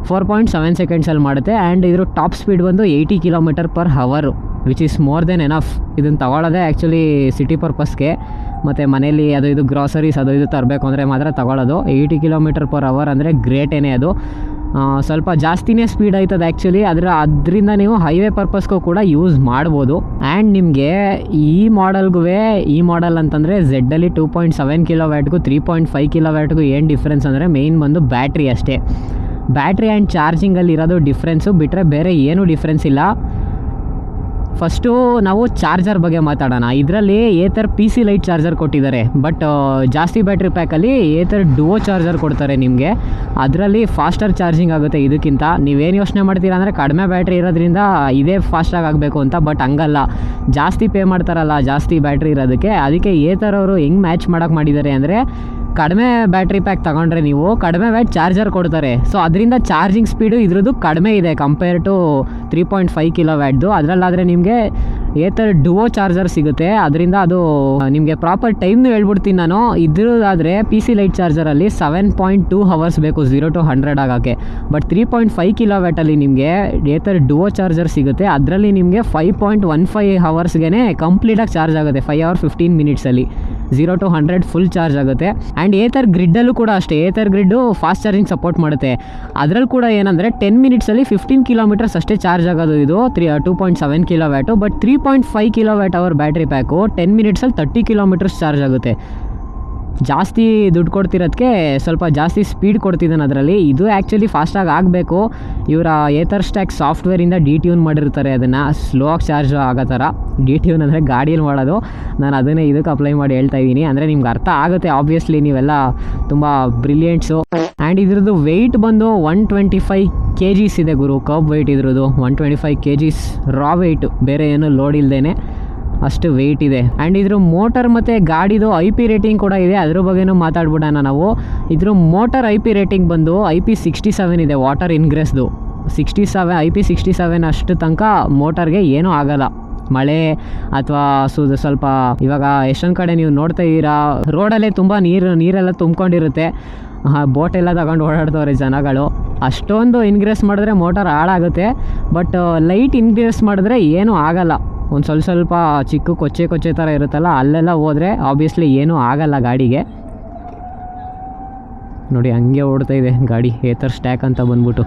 4.7 ಸೆಕೆಂಡ್ಸಲ್ಲಿ ಮಾಡುತ್ತೆ. ಆ್ಯಂಡ್ ಇದ್ರ ಟಾಪ್ ಸ್ಪೀಡ್ ಬಂದು 80 km/h, which is more than enough. ಇದನ್ನು ತಗೊಳ್ಳೋದೇ ಆ್ಯಕ್ಚುಲಿ ಸಿಟಿ ಪರ್ಪಸ್ಗೆ, ಮತ್ತು ಮನೇಲಿ ಅದು ಇದು ಗ್ರಾಸರೀಸ್ ಅದು ಇದು ತರಬೇಕು ಅಂದರೆ ಮಾತ್ರ ತಗೊಳ್ಳೋದು. 80 km/h ಅಂದರೆ ಗ್ರೇಟೇನೆ. ಅದು ಸ್ವಲ್ಪ ಜಾಸ್ತಿನೇ ಸ್ಪೀಡ್ ಆಯ್ತದೆ ಆ್ಯಕ್ಚುಲಿ. ಅದರಿಂದ ನೀವು ಹೈವೇ ಪರ್ಪಸ್ಗೂ ಕೂಡ ಯೂಸ್ ಮಾಡ್ಬೋದು. ಆ್ಯಂಡ್ ನಿಮಗೆ ಈ ಮಾಡೆಲ್ ಅಂತಂದರೆ ಝೆಡ್ಡಲ್ಲಿ 2.7 kWಗೂ 3.5 kWಗೂ ಏನು ಡಿಫ್ರೆನ್ಸ್ ಅಂದರೆ ಮೇಯ್ನ್ ಬಂದು ಬ್ಯಾಟ್ರಿ ಅಷ್ಟೇ. ಬ್ಯಾಟ್ರಿ ಆ್ಯಂಡ್ ಚಾರ್ಜಿಂಗಲ್ಲಿ ಇರೋದು ಡಿಫ್ರೆನ್ಸು, ಬಿಟ್ಟರೆ ಬೇರೆ ಏನೂ ಡಿಫ್ರೆನ್ಸ್ ಇಲ್ಲ. ಫಸ್ಟು ನಾವು ಚಾರ್ಜರ್ ಬಗ್ಗೆ ಮಾತಾಡೋಣ. ಇದರಲ್ಲಿ ಏತರ್ PC ಲೈಟ್ ಚಾರ್ಜರ್ ಕೊಟ್ಟಿದ್ದಾರೆ, ಬಟ್ ಜಾಸ್ತಿ ಬ್ಯಾಟ್ರಿ ಪ್ಯಾಕಲ್ಲಿ ಏತರ್ ಡುವೋ ಚಾರ್ಜರ್ ಕೊಡ್ತಾರೆ ನಿಮಗೆ. ಅದರಲ್ಲಿ ಫಾಸ್ಟರ್ ಚಾರ್ಜಿಂಗ್ ಆಗುತ್ತೆ ಇದಕ್ಕಿಂತ. ನೀವೇನು ಯೋಚನೆ ಮಾಡ್ತೀರಾ ಅಂದರೆ ಕಡಿಮೆ ಬ್ಯಾಟ್ರಿ ಇರೋದ್ರಿಂದ ಇದೇ ಫಾಸ್ಟಾಗಿ ಆಗಬೇಕು ಅಂತ, ಬಟ್ ಹಂಗಲ್ಲ. ಜಾಸ್ತಿ ಪೇ ಮಾಡ್ತಾರಲ್ಲ ಜಾಸ್ತಿ ಬ್ಯಾಟ್ರಿ ಇರೋದಕ್ಕೆ, ಅದಕ್ಕೆ ಏತರ್ ಅವರು ಹೆಂಗೆ ಮ್ಯಾಚ್ ಮಾಡೋಕ್ಕೆ ಮಾಡಿದ್ದಾರೆ ಅಂದರೆ ಕಡಿಮೆ ಬ್ಯಾಟ್ರಿ ಪ್ಯಾಕ್ ತೊಗೊಂಡ್ರೆ ನೀವು ಕಡಿಮೆ ವ್ಯಾಟ್ ಚಾರ್ಜರ್ ಕೊಡ್ತಾರೆ. ಸೊ ಅದರಿಂದ ಚಾರ್ಜಿಂಗ್ ಸ್ಪೀಡು ಇದ್ರದ್ದು ಕಡಿಮೆ ಇದೆ ಕಂಪೇರ್ ಟು 3.5 kW. ಅದರಲ್ಲಾದರೆ ನಿಮಗೆ ಏತರ್ ಡುವೋ ಚಾರ್ಜರ್ ಸಿಗುತ್ತೆ. ಅದರಿಂದ ಅದು ನಿಮಗೆ ಪ್ರಾಪರ್ ಟೈಮ್ನು ಹೇಳ್ಬಿಡ್ತೀನಿ ನಾನು. ಇದ್ರದ್ದಾದರೆ PC ಲೈಟ್ ಚಾರ್ಜರಲ್ಲಿ 7.2 hours ಬೇಕು 0 to 100 ಆಗೋಕ್ಕೆ. ಬಟ್ 3.5 kW ನಿಮಗೆ ಏತರ್ ಡುವೋ ಚಾರ್ಜರ್ ಸಿಗುತ್ತೆ. ಅದರಲ್ಲಿ ನಿಮಗೆ 5.15 hours ಕಂಪ್ಲೀಟಾಗಿ ಚಾರ್ಜ್ ಆಗುತ್ತೆ. 5 hours 15 minutes 0 to 100 full charge ಆಗುತ್ತೆ. ಆ್ಯಂಡ್ ಏತರ್ ಗ್ರಿಡ್ಡಲ್ಲೂ ಕೂಡ ಅಷ್ಟೇ. Ather grid fast charging support ಮಾಡುತ್ತೆ. ಅದರಲ್ಲಿ ಕೂಡ ಏನಂದರೆ 10 minutes 15 km ಅಷ್ಟೇ ಚಾರ್ಜ್ ಆಗೋದು. ಇದು 2.7 kW. But 3.5 kWh battery pack 10 minutes 30 km charge ಆಗುತ್ತೆ. ಜಾಸ್ತಿ ದುಡ್ಡು ಕೊಡ್ತಿರೋದಕ್ಕೆ ಸ್ವಲ್ಪ ಜಾಸ್ತಿ ಸ್ಪೀಡ್ ಕೊಡ್ತಿದ್ದಾನೆ ಅದರಲ್ಲಿ. ಇದು ಆ್ಯಕ್ಚುಲಿ ಫಾಸ್ಟಾಗಿ ಆಗಬೇಕು. ಇವರ ಏತರ್ ಸ್ಟ್ಯಾಕ್ ಸಾಫ್ಟ್ವೇರಿಂದ ಡಿಟ್ಯೂನ್ ಮಾಡಿರ್ತಾರೆ ಅದನ್ನು ಸ್ಲೋ ಆಗಿ ಚಾರ್ಜ್ ಆಗೋ ಥರ. ಡಿಟ್ಯೂನ್ ಅಂದರೆ ಗಾಡಿಯಲ್ಲಿ ಮಾಡೋದು. ನಾನು ಅದನ್ನೇ ಇದಕ್ಕೆ ಅಪ್ಲೈ ಮಾಡಿ ಹೇಳ್ತಾ ಇದ್ದೀನಿ, ಅಂದರೆ ನಿಮ್ಗೆ ಅರ್ಥ ಆಗುತ್ತೆ. ಆಬ್ವಿಯಸ್ಲಿ ನೀವೆಲ್ಲ ತುಂಬ ಬ್ರಿಲಿಯಂಟ್ಸು. ಆ್ಯಂಡ್ ಇದ್ರದ್ದು ವೆಯ್ಟ್ ಬಂದು 125 kgs ಇದೆ ಗುರು. ಕರ್ಬ್ ವೆಯ್ಟ್ ಇದ್ರದ್ದು 125 kgs ರಾ ವೆಯ್ಟು, ಬೇರೆ ಏನೂ ಲೋಡ್ ಇಲ್ಲದೇನೆ ಅಷ್ಟು ವೆಯ್ಟ್ ಇದೆ. ಆ್ಯಂಡ್ ಇದ್ರ ಮೋಟರ್ ಮತ್ತು ಗಾಡಿದು IP ರೇಟಿಂಗ್ ಕೂಡ ಇದೆ, ಅದ್ರ ಬಗ್ಗೆನೂ ಮಾತಾಡ್ಬಿಡೋಣ ನಾವು. ಇದ್ರ ಮೋಟರ್ IP ರೇಟಿಂಗ್ ಬಂದು IP67 ಇದೆ. ವಾಟರ್ ಇನ್ಗ್ರೆಸ್ದು 67, IP67 ಅಷ್ಟು ತನಕ ಮೋಟರ್ಗೆ ಏನೂ ಆಗಲ್ಲ. ಮಳೆ ಅಥವಾ ಸ್ವಲ್ಪ ಇವಾಗ ಎಷ್ಟೊಂದು ಕಡೆ ನೀವು ನೋಡ್ತಾ ಇದ್ದೀರಾ ರೋಡಲ್ಲೇ ತುಂಬ ನೀರೆಲ್ಲ ತುಂಬ್ಕೊಂಡಿರುತ್ತೆ. ಬೋಟೆಲ್ಲ ತಗೊಂಡು ಓಡಾಡ್ತವ್ರೆ ಜನಗಳು. ಅಷ್ಟೊಂದು ಇನ್ಗ್ರೆಸ್ ಮಾಡಿದ್ರೆ ಮೋಟರ್ ಹಾಳಾಗುತ್ತೆ. ಬಟ್ ಲೈಟ್ ಇನ್ಗ್ರೆಸ್ ಮಾಡಿದ್ರೆ ಏನೂ ಆಗಲ್ಲ. ಒಂದು ಸ್ವಲ್ಪ ಚಿಕ್ಕ ಕೊಚ್ಚೆ ಥರ ಇರುತ್ತಲ್ಲ, ಅಲ್ಲೆಲ್ಲ ಹೋದರೆ ಆಬ್ವಿಯಸ್ಲಿ ಏನೂ ಆಗಲ್ಲ ಗಾಡಿಗೆ. ನೋಡಿ ಹಂಗೆ ಓಡ್ತಾ ಇದೆ ಗಾಡಿ ಏತರ್ ಸ್ಟ್ಯಾಕ್ ಅಂತ ಬಂದ್ಬಿಟ್ಟು.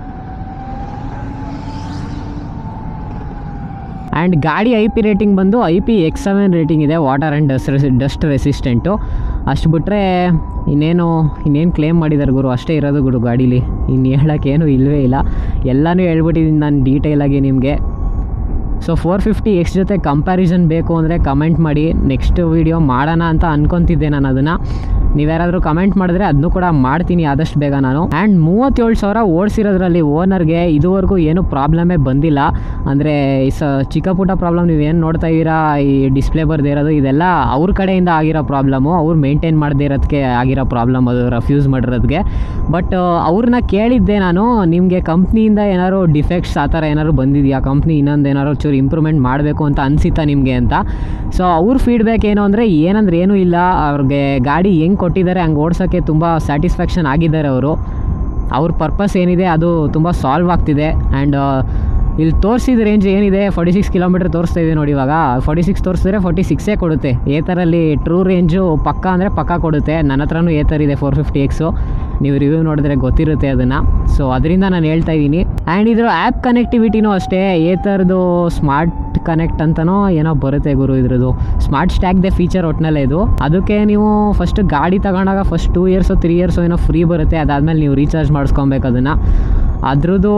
ಆ್ಯಂಡ್ ಗಾಡಿ IP ರೇಟಿಂಗ್ ಬಂದು IPX7 ರೇಟಿಂಗ್ ಇದೆ, ವಾಟರ್ ಆ್ಯಂಡ್ ಡಸ್ಟ್ ರೆಸಿಸ್ಟೆಂಟು. ಅಷ್ಟು ಬಿಟ್ಟರೆ ಇನ್ನೇನು ಕ್ಲೇಮ್ ಮಾಡಿದ್ದಾರೆ ಗುರು, ಅಷ್ಟೇ ಇರೋದು ಗುರು ಗಾಡೀಲಿ. ಇನ್ನು ಹೇಳೋಕ್ಕೇನು ಇಲ್ಲವೇ ಇಲ್ಲ, ಎಲ್ಲನೂ ಹೇಳ್ಬಿಟ್ಟಿದ್ದೀನಿ ನಾನು ಡೀಟೇಲಾಗಿ ನಿಮಗೆ. ಸೊ 450X ಜೊತೆ ಕಂಪ್ಯಾರಿಸನ್ ಬೇಕು ಅಂದರೆ ಕಮೆಂಟ್ ಮಾಡಿ. ನೆಕ್ಸ್ಟ್ ವೀಡಿಯೋ ಮಾಡೋಣ ಅಂತ ಅಂದ್ಕೊತಿದ್ದೆ ನಾನು ಅದನ್ನು. ನೀವ್ಯಾರಾದರೂ ಕಮೆಂಟ್ ಮಾಡಿದ್ರೆ ಅದನ್ನು ಕೂಡ ಮಾಡ್ತೀನಿ ಆದಷ್ಟು ಬೇಗ ನಾನು. ಆ್ಯಂಡ್ 37,000 ಓಡಿಸಿರೋದ್ರಲ್ಲಿ ಓನರ್ಗೆ ಇದುವರೆಗೂ ಏನೂ ಪ್ರಾಬ್ಲಮೇ ಬಂದಿಲ್ಲ. ಅಂದರೆ ಚಿಕ್ಕ ಪುಟ್ಟ ಪ್ರಾಬ್ಲಮ್ ನೀವೇನು ನೋಡ್ತಾ ಇದ್ದೀರಾ, ಈ ಡಿಸ್ಪ್ಲೇ ಬರದೇ ಇರೋದು, ಇದೆಲ್ಲ ಅವ್ರ ಕಡೆಯಿಂದ ಆಗಿರೋ ಪ್ರಾಬ್ಲಮ್ಮು. ಅವ್ರು ಮೇಂಟೈನ್ ಮಾಡದೇ ಇರೋದಕ್ಕೆ ಆಗಿರೋ ಪ್ರಾಬ್ಲಮ್, ಅದು ರಫ್ಯೂಸ್ ಮಾಡಿರೋದಕ್ಕೆ. ಬಟ್ ಅವ್ರನ್ನ ಕೇಳಿದ್ದೆ ನಾನು, ನಿಮಗೆ ಕಂಪ್ನಿಯಿಂದ ಏನಾದ್ರು ಡಿಫೆಕ್ಟ್ಸ್ ಆ ಥರ ಏನಾದ್ರು ಬಂದಿದೆಯಾ, ಕಂಪ್ನಿ ಇನ್ನೊಂದು ಏನಾದ್ರು ಚೂರು ಇಂಪ್ರೂವ್ಮೆಂಟ್ ಮಾಡಬೇಕು ಅಂತ ಅನಿಸಿತಾ ನಿಮಗೆ ಅಂತ. ಸೊ ಅವ್ರ ಫೀಡ್ಬ್ಯಾಕ್ ಏನು ಅಂದರೆ ಏನೂ ಇಲ್ಲ, ಅವ್ರಿಗೆ ಗಾಡಿ ಹೆಂಗೆ ಕೊಟ್ಟಿದ್ದಾರೆ ಹಂಗೆ ಓಡ್ಸೋಕ್ಕೆ ತುಂಬ ಸ್ಯಾಟಿಸ್ಫ್ಯಾಕ್ಷನ್ ಆಗಿದ್ದಾರೆ ಅವರು. ಅವ್ರ ಪರ್ಪಸ್ ಏನಿದೆ ಅದು ತುಂಬ ಸಾಲ್ವ್ ಆಗ್ತಿದೆ. ಆ್ಯಂಡ್ ಇಲ್ಲಿ ತೋರಿಸಿದ ರೇಂಜ್ ಏನಿದೆ 46 km ತೋರಿಸ್ತಾ ಇದೆ ನೋಡಿ. ಇವಾಗ 46 ತೋರಿಸಿದ್ರೆ 46 ಕೊಡುತ್ತೆ. ಏತರಲ್ಲಿ ಟ್ರೂ ರೇಂಜು ಪಕ್ಕ ಅಂದರೆ ಪಕ್ಕ ಕೊಡುತ್ತೆ. ನನ್ನ ಹತ್ರನೂ ಏತರ್ ಇದೆ 450X, ನೀವು ರಿವ್ಯೂ ನೋಡಿದ್ರೆ ಗೊತ್ತಿರುತ್ತೆ ಅದನ್ನು. ಸೊ ಅದರಿಂದ ನಾನು ಹೇಳ್ತಾ ಇದ್ದೀನಿ. ಆ್ಯಂಡ್ ಇದರ ಆ್ಯಪ್ ಕನೆಕ್ಟಿವಿಟಿನೂ ಅಷ್ಟೇ. ಏತರ್ದು ಸ್ಮಾರ್ಟ್ ಕನೆಕ್ಟ್ ಅಂತನೋ ಏನೋ ಬರುತ್ತೆ ಗುರು ಇದ್ರದ್ದು. ಸ್ಮಾರ್ಟ್ ಸ್ಟ್ಯಾಕ್ದೇ ಫೀಚರ್ ಒಟ್ಟಿನಲ್ಲೇ ಇದು. ಅದಕ್ಕೆ ನೀವು ಫಸ್ಟ್ ಗಾಡಿ ತಗೊಂಡಾಗ ಫಸ್ಟ್ 2 ಇಯರ್ಸು 3 ಇಯರ್ಸು ಏನೋ ಫ್ರೀ ಬರುತ್ತೆ. ಅದಾದಮೇಲೆ ನೀವು ರೀಚಾರ್ಜ್ ಮಾಡಿಸ್ಕೊಬೇಕು ಅದನ್ನು. ಅದ್ರದ್ದು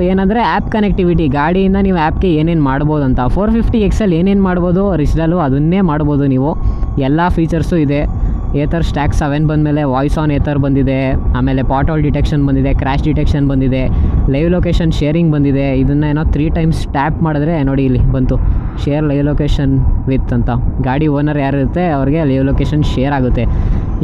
ಏನಂದರೆ ಆ್ಯಪ್ ಕನೆಕ್ಟಿವಿಟಿ, ಗಾಡಿಯಿಂದ ನೀವು ಆ್ಯಪ್ಗೆ ಏನೇನು ಮಾಡ್ಬೋದು ಅಂತ. 450XL ಏನೇನು ಮಾಡ್ಬೋದು ರಿಜ್ಡಲ್ಲೂ ಅದನ್ನೇ ಮಾಡ್ಬೋದು ನೀವು. ಎಲ್ಲ ಫೀಚರ್ಸು ಇದೆ. ಏತರ್ ಸ್ಟ್ಯಾಕ್ 7 ಬಂದಮೇಲೆ ವಾಯ್ಸ್ ಆನ್ ಏತರ್ ಬಂದಿದೆ, ಆಮೇಲೆ ಪಾಟ್ ಹೋಲ್ ಡಿಟೆಕ್ಷನ್ ಬಂದಿದೆ, ಕ್ರ್ಯಾಶ್ ಡಿಟೆಕ್ಷನ್ ಬಂದಿದೆ, ಲೈವ್ ಲೊಕೇಶನ್ ಶೇರಿಂಗ್ ಬಂದಿದೆ. ಇದನ್ನು ಏನೋ 3 ಟೈಮ್ಸ್ ಟ್ಯಾಪ್ ಮಾಡಿದ್ರೆ ನೋಡಿ ಇಲ್ಲಿ ಬಂತು ಶೇರ್ ಲೈವ್ ಲೊಕೇಶನ್ ವಿತ್ ಅಂತ. ಗಾಡಿ ಓನರ್ ಯಾರು ಇರುತ್ತೆ ಅವ್ರಿಗೆ ಲೈವ್ ಲೊಕೇಶನ್ ಶೇರ್ ಆಗುತ್ತೆ.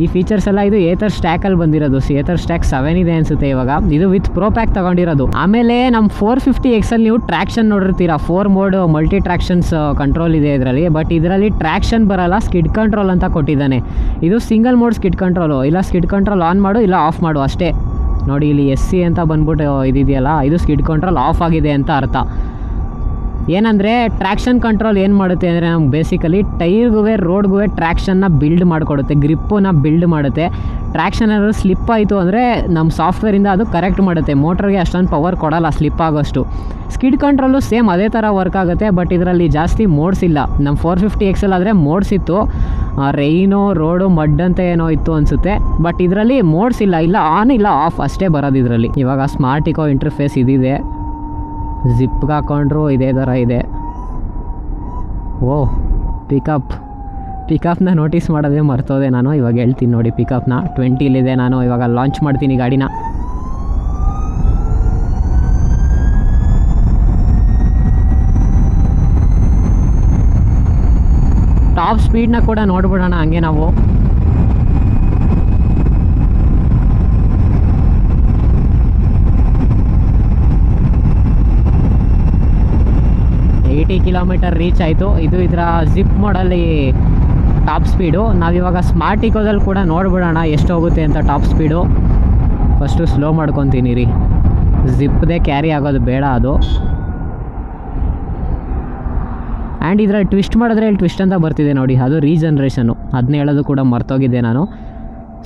ಈ ಫೀಚರ್ಸ್ ಎಲ್ಲ ಇದು ಏತರ್ ಸ್ಟ್ಯಾಕಲ್ಲಿ ಬಂದಿರೋದು. ಏತರ್ ಸ್ಟ್ಯಾಕ್ 7 ಇದೆ ಅನಿಸುತ್ತೆ ಇವಾಗ. ಇದು ವಿತ್ ಪ್ರೋ ಪ್ಯಾಕ್ ತಗೊಂಡಿರೋದು. ಆಮೇಲೆ ನಮ್ಮ 450XL ನೀವು ಟ್ರ್ಯಾಕ್ಷನ್ ನೋಡಿರ್ತೀರಾ. 4 ಮೋಡ್ ಮಲ್ಟಿ ಟ್ರ್ಯಾಕ್ಷನ್ಸ್ ಕಂಟ್ರೋಲ್ ಇದೆ ಇದರಲ್ಲಿ. ಬಟ್ ಇದರಲ್ಲಿ ಟ್ರ್ಯಾಕ್ಷನ್ ಬರಲ್ಲ, ಸ್ಕಿಡ್ ಕಂಟ್ರೋಲ್ ಅಂತ ಕೊಟ್ಟಿದ್ದಾನೆ. ಇದು ಸಿಂಗಲ್ ಮೋಡ್ ಸ್ಕಿಡ್ ಕಂಟ್ರೋಲು. ಇಲ್ಲ ಸ್ಕಿಡ್ ಕಂಟ್ರೋಲ್ ಆನ್ ಮಾಡು, ಇಲ್ಲ ಆಫ್ ಮಾಡು ಅಷ್ಟೇ. ನೋಡಿ ಇಲ್ಲಿ SC ಅಂತ ಬಂದ್ಬಿಟ್ಟು ಇದಿದೆಯಲ್ಲ, ಇದು ಸ್ಕಿಡ್ ಕಂಟ್ರೋಲ್ ಆಫ್ ಆಗಿದೆ ಅಂತ ಅರ್ಥ. ಏನಂದರೆ ಟ್ರ್ಯಾಕ್ಷನ್ ಕಂಟ್ರೋಲ್ ಏನು ಮಾಡುತ್ತೆ ಅಂದರೆ ನಮ್ಗೆ ಬೇಸಿಕಲಿ ಟೈರ್ಗೂ ರೋಡ್ಗೂ ಟ್ರ್ಯಾಕ್ಷನ್ನ ಬಿಲ್ಡ್ ಮಾಡಿಕೊಡುತ್ತೆ, ಗ್ರಿಪ್ಪನ್ನ ಬಿಲ್ಡ್ ಮಾಡುತ್ತೆ. ಟ್ರ್ಯಾಕ್ಷನ್ ಏನಾದರೂ ಸ್ಲಿಪ್ ಆಯಿತು ಅಂದರೆ ನಮ್ಮ ಸಾಫ್ಟ್ವೇರಿಂದ ಅದು ಕರೆಕ್ಟ್ ಮಾಡುತ್ತೆ. ಮೋಟ್ರಿಗೆ ಅಷ್ಟೊಂದು ಪವರ್ ಕೊಡಲ್ಲ ಸ್ಲಿಪ್ ಆಗೋಷ್ಟು. ಸ್ಕಿಡ್ ಕಂಟ್ರೋಲು ಸೇಮ್ ಅದೇ ಥರ ವರ್ಕ್ ಆಗುತ್ತೆ. ಬಟ್ ಇದರಲ್ಲಿ ಜಾಸ್ತಿ ಮೋಡ್ಸ್ ಇಲ್ಲ. ನಮ್ಮ 450XL ಆದರೆ ಮೋಡ್ಸ್ ಇತ್ತು, ರೈನು, ರೋಡು, ಮಡ್ ಅಂತ ಏನೋ ಇತ್ತು ಅನಿಸುತ್ತೆ. ಬಟ್ ಇದರಲ್ಲಿ ಮೋಡ್ಸ್ ಇಲ್ಲ. ಇಲ್ಲ ಆನ್ ಇಲ್ಲ ಆಫ್ ಅಷ್ಟೇ ಬರೋದು ಇದರಲ್ಲಿ. ಇವಾಗ ಸ್ಮಾರ್ಟ್ ಇಕೋ ಇಂಟರ್ಫೇಸ್ ಇದಿದೆ. ಜಿಪ್ಗೆ ಹಾಕೊಂಡ್ರು ಇದೇ ಥರ ಇದೆ. ಓ ಪಿಕಪ್ನ ನೋಟಿಸ್ ಮಾಡೋದೇ ಮರ್ತೋದೆ ನಾನು. ಇವಾಗ ಹೇಳ್ತೀನಿ ನೋಡಿ. ಪಿಕಪ್ನ 20 ನಾನು ಇವಾಗ ಲಾಂಚ್ ಮಾಡ್ತೀನಿ ಗಾಡಿನ. ಟಾಪ್ ಸ್ಪೀಡ್ನ ಕೂಡ ನೋಡ್ಬಿಡೋಣ ಹಂಗೆ ನಾವು. ಕಿಲೋಮೀಟರ್ ರೀಚ್ ಆಯಿತು. ಇದು ಇದರ ಜಿಪ್ ಮೋಡಲ್ಲಿ ಟಾಪ್ ಸ್ಪೀಡು. ನಾವಿವಾಗ ಸ್ಮಾರ್ಟ್ ಇಕೋದಲ್ಲಿ ಕೂಡ ನೋಡ್ಬಿಡೋಣ ಎಷ್ಟು ಹೋಗುತ್ತೆ ಅಂತ ಟಾಪ್ ಸ್ಪೀಡು. ಫಸ್ಟು ಸ್ಲೋ ಮಾಡ್ಕೊತೀನಿ ರೀ, ಜಿಪ್ದೇ ಕ್ಯಾರಿ ಆಗೋದು ಬೇಡ ಅದು. ಆ್ಯಂಡ್ ಇದರಲ್ಲಿ ಟ್ವಿಸ್ಟ್ ಮಾಡಿದ್ರೆ ಇಲ್ಲಿ ಟ್ವಿಸ್ಟ್ ಅಂತ ಬರ್ತಿದೆ ನೋಡಿ, ಅದು ರೀಜನ್ರೇಷನ್ನು. ಅದನ್ನ ಹೇಳೋದು ಕೂಡ ಮರ್ತೋಗಿದ್ದೆ ನಾನು.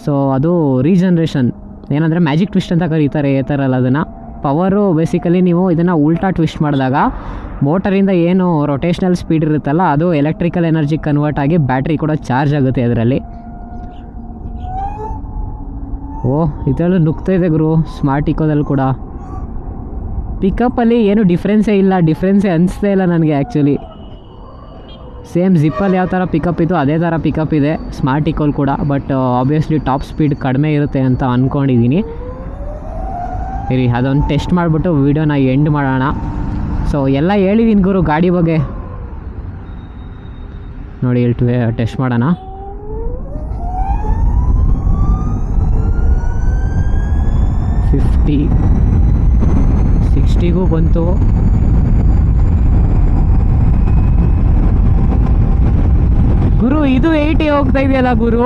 ಸೊ ಅದು ರೀಜನ್ರೇಷನ್ ಏನಂದರೆ ಮ್ಯಾಜಿಕ್ ಟ್ವಿಸ್ಟ್ ಅಂತ ಕರೀತಾರೆ ಈ ಥರಲ್ಲ ಅದನ್ನು. ಪವರು ಬೇಸಿಕಲಿ ನೀವು ಇದನ್ನು ಉಲ್ಟಾ ಟ್ವಿಸ್ಟ್ ಮಾಡಿದಾಗ ಮೋಟರಿಂದ ಏನು ರೊಟೇಷ್ನಲ್ ಸ್ಪೀಡ್ ಇರುತ್ತಲ್ಲ ಅದು ಎಲೆಕ್ಟ್ರಿಕಲ್ ಎನರ್ಜಿ ಕನ್ವರ್ಟ್ ಆಗಿ ಬ್ಯಾಟ್ರಿ ಕೂಡ ಚಾರ್ಜ್ ಆಗುತ್ತೆ ಅದರಲ್ಲಿ. ಓಹ್ ಇದರಲ್ಲೂ ನುಗ್ತಾ ಇದೆ ಗುರು ಸ್ಮಾರ್ಟ್ ಇಕೋದಲ್ಲಿ ಕೂಡ. ಪಿಕಪ್ಪಲ್ಲಿ ಏನು ಡಿಫ್ರೆನ್ಸೇ ಅನಿಸ್ತೇ ಇಲ್ಲ ನನಗೆ ಆ್ಯಕ್ಚುಲಿ. ಸೇಮ್ ಜಿಪ್ಪಲ್ಲಿ ಯಾವ ಥರ ಪಿಕಪ್ ಇತ್ತು ಅದೇ ಥರ ಪಿಕಪ್ ಇದೆ ಸ್ಮಾರ್ಟ್ ಇಕೋಲ್ ಕೂಡ. ಬಟ್ ಆಬ್ವಿಯಸ್ಲಿ ಟಾಪ್ ಸ್ಪೀಡ್ ಕಡಿಮೆ ಇರುತ್ತೆ ಅಂತ ಅಂದ್ಕೊಂಡಿದ್ದೀನಿ. ಇರಿ ಅದೊಂದು ಟೆಸ್ಟ್ ಮಾಡಿಬಿಟ್ಟು ವೀಡಿಯೋನ ಎಂಡ್ ಮಾಡೋಣ. ಸೊ ಎಲ್ಲ ಹೇಳಿದ್ದೀನಿ ಗುರು ಗಾಡಿ ಬಗ್ಗೆ. ನೋಡಿ ಇಲ್ಲಿ ಟೆಸ್ಟ್ ಮಾಡೋಣ. ಫಿಫ್ಟಿ 60ಗೂ ಬಂತು. ಗುರು ಇದು 80 ಹೋಗ್ತಾ ಇದೆಯಲ್ಲ ಗುರು,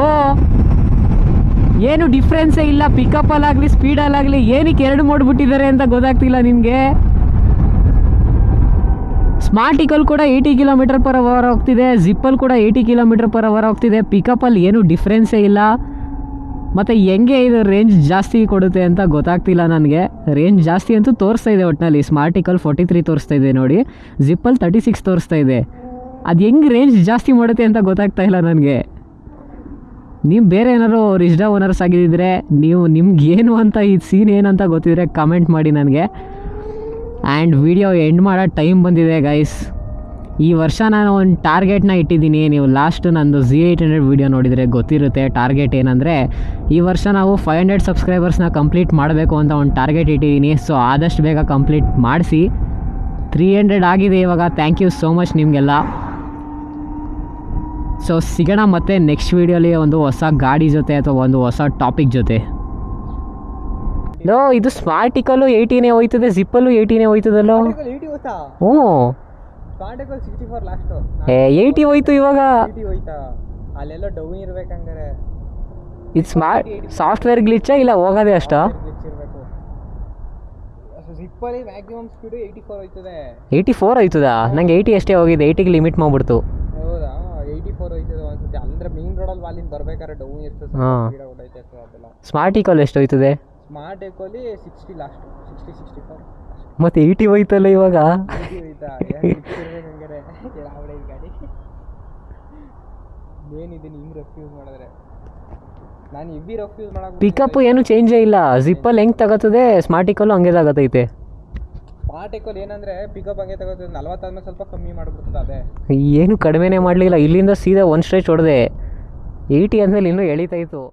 ಏನು ಡಿಫ್ರೆನ್ಸೇ ಇಲ್ಲ ಪಿಕಪ್ಪಲ್ಲಾಗಲಿ ಸ್ಪೀಡಲ್ಲಾಗಲಿ. ಏನಕ್ಕೆ 2 ಮಾಡಿಬಿಟ್ಟಿದ್ದಾರೆ ಅಂತ ಗೊತ್ತಾಗ್ತಿಲ್ಲ ನಿಮಗೆ. ಸ್ಮಾರ್ಟ್ ಇಕೋಲ್ ಕೂಡ 80 km/h ಹೋಗ್ತಿದೆ, ಜಿಪ್ಪಲ್ಲಿ ಕೂಡ 80 km/h ಹೋಗ್ತಿದೆ. ಪಿಕಪ್ಪಲ್ಲಿ ಏನೂ ಡಿಫ್ರೆನ್ಸೇ ಇಲ್ಲ. ಮತ್ತು ಹೆಂಗೆ ಇದು ರೇಂಜ್ ಜಾಸ್ತಿ ಕೊಡುತ್ತೆ ಅಂತ ಗೊತ್ತಾಗ್ತಿಲ್ಲ ನನಗೆ. ರೇಂಜ್ ಜಾಸ್ತಿ ಅಂತೂ ತೋರಿಸ್ತಾ ಇದೆ ಒಟ್ಟಿನಲ್ಲಿ. ಸ್ಮಾರ್ಟ್ ಇಕೋಲ್ 43 ತೋರಿಸ್ತಾ ಇದೆ ನೋಡಿ, ಜಿಪ್ಪಲ್ಲಿ 36 ತೋರಿಸ್ತಾ ಇದೆ. ಅದು ಹೆಂಗೆ ರೇಂಜ್ ಜಾಸ್ತಿ ಮಾಡುತ್ತೆ ಅಂತ ಗೊತ್ತಾಗ್ತಾ ಇಲ್ಲ ನನಗೆ. ನೀವು ಬೇರೆ ಏನಾದ್ರು ರಿಜ್ಡಾ ಓನರ್ಸ್ ಆಗಿದ್ದರೆ ನಿಮ್ಗೆ ಏನು ಅಂತ ಈ ಸೀನ್ ಏನಂತ ಗೊತ್ತಿದ್ರೆ ಕಮೆಂಟ್ ಮಾಡಿ ನನಗೆ. ಆ್ಯಂಡ್ ವಿಡಿಯೋ ಎಂಡ್ ಮಾಡೋ ಟೈಮ್ ಬಂದಿದೆ ಗೈಸ್. ಈ ವರ್ಷ ನಾನು ಒಂದು ಟಾರ್ಗೆಟ್ನ ಇಟ್ಟಿದ್ದೀನಿ. ನೀವು ಲಾಸ್ಟ್ ನಂದು Z800 ವೀಡಿಯೋ ನೋಡಿದರೆ ಗೊತ್ತಿರುತ್ತೆ ಟಾರ್ಗೆಟ್ ಏನಂದರೆ. ಈ ವರ್ಷ ನಾವು 500 ಸಬ್ಸ್ಕ್ರೈಬರ್ಸ್ನ ಕಂಪ್ಲೀಟ್ ಮಾಡಬೇಕು ಅಂತ ಒಂದು ಟಾರ್ಗೆಟ್ ಇಟ್ಟಿದ್ದೀನಿ. ಸೊ ಆದಷ್ಟು ಬೇಗ ಕಂಪ್ಲೀಟ್ ಮಾಡಿಸಿ. 300 ಆಗಿದೆ ಇವಾಗ. ಥ್ಯಾಂಕ್ ಯು ಸೋ ಮಚ್ ನಿಮಗೆಲ್ಲ. ಸೊ ಸಿಗೋಣ ಮತ್ತೆ ನೆಕ್ಸ್ಟ್ ವೀಡಿಯೋಲಿ ಒಂದು ಹೊಸ ಗಾಡಿ ಜೊತೆ ಅಥವಾ ಒಂದು ಹೊಸ ಟಾಪಿಕ್ ಜೊತೆ. ಇದು ಸ್ಮಾರ್ಟ್ ಇಕೋಲು 80ನೇ ಹೋಯ್ತದೆ, ಜಿಪ್ಪಲ್ಲೂ 80ನೇ ಹೋಯ್ತದಲ್ಲೋ. ಹ್ಞೂ 80 ಹೋಯ್ತು ಇವಾಗ. ಅಲ್ಲೆಲ್ಲ ಡೌನ್ ಇರ್ಬೇಕಂಗಾರೆ. ಇದು ಸ್ಮಾರ್ಟ್ ಸಾಫ್ಟ್ವೇರ್ ಗ್ಲಿಚ್ಚಾ ಇಲ್ಲ ಹೋಗೋದೇ ಅಷ್ಟಾ? ಜಿಪ್ಪಲ್ಲಿ ಮ್ಯಾಕ್ಸಿಮಮ್ ಸ್ಪೀಡ್ 84 ಹೋಯ್ತದೆ. 84 ಹೋಯ್ತದಾ? ನಂಗೆ 80 ಅಷ್ಟೇ ಹೋಗಿದೆ. 80ಗೆ ಲಿಮಿಟ್ ಮಾಡ್ಬಿಡ್ತು. ಹೌದಾ? 84 ಹೋಯ್ತದೆ ಅನ್ಸುತ್ತೆ. ಅಂದ್ರೆ ಮೇನ್ ರೋಡಲ್ಲಿ ವಾಲಿಂದ ಬರ್ಬೇಕಾದ್ರೆ ಡೌನ್ ಇರ್ತದೆ. ಸ್ಮಾರ್ಟ್ ಇಕೋಲ್ ಎಷ್ಟು ಹೋಯ್ತದೆ? Smart ಇಕೋಲಿ 60 last 60-64. ಮತ್ತೆ 80 ಹೋಯ್ತಲ್ಲ ಇವಾಗ. ಹೋಯ್ತಾ ಹಂಗಾರೆ ಕೆಳಗಡೆ ಈ ಗಾಡಿ ಏನಿದ್ದೀನಿ ಹಿಂಗೆ ರಫ್ ಯೂಸ್ ಮಾಡಿದ್ರೆ ನಾನು ಹೆವಿ ರಫ್ ಯೂಸ್ ಮಾಡಕ್ಕೆ ಪಿಕಪ್ ಏನು ಚೇಂಜೇ ಇಲ್ಲ. ಜಿಪ್ಪಲ್ಲಿ ಹೆಂಗೆ ತಗೋತದೆ ಸ್ಮಾರ್ಟಿಕಲ್ಲು ಹಂಗೆ ತಗೋತೈತೆ. ಸ್ಮಾರ್ಟಿಕಲ್ ಏನಂದರೆ ಪಿಕಪ್ ಹಂಗೆ ತಗೋತದೆ, 40 ಆದ್ಮೇಲೆ ಸ್ವಲ್ಪ ಕಮ್ಮಿ ಮಾಡ್ಬಿಡ್ತದೆ. ಅದೇ ಏನು ಕಡಿಮೆನೇ ಮಾಡಲಿಲ್ಲ, ಇಲ್ಲಿಂದ ಸೀದಾ ಒಂದು ಸ್ಟ್ರೆಚ್ ಹೊಡೆದೆ. 80 ಆದಮೇಲೆ ಇನ್ನೂ ಎಳಿತಾಯಿತ್ತು.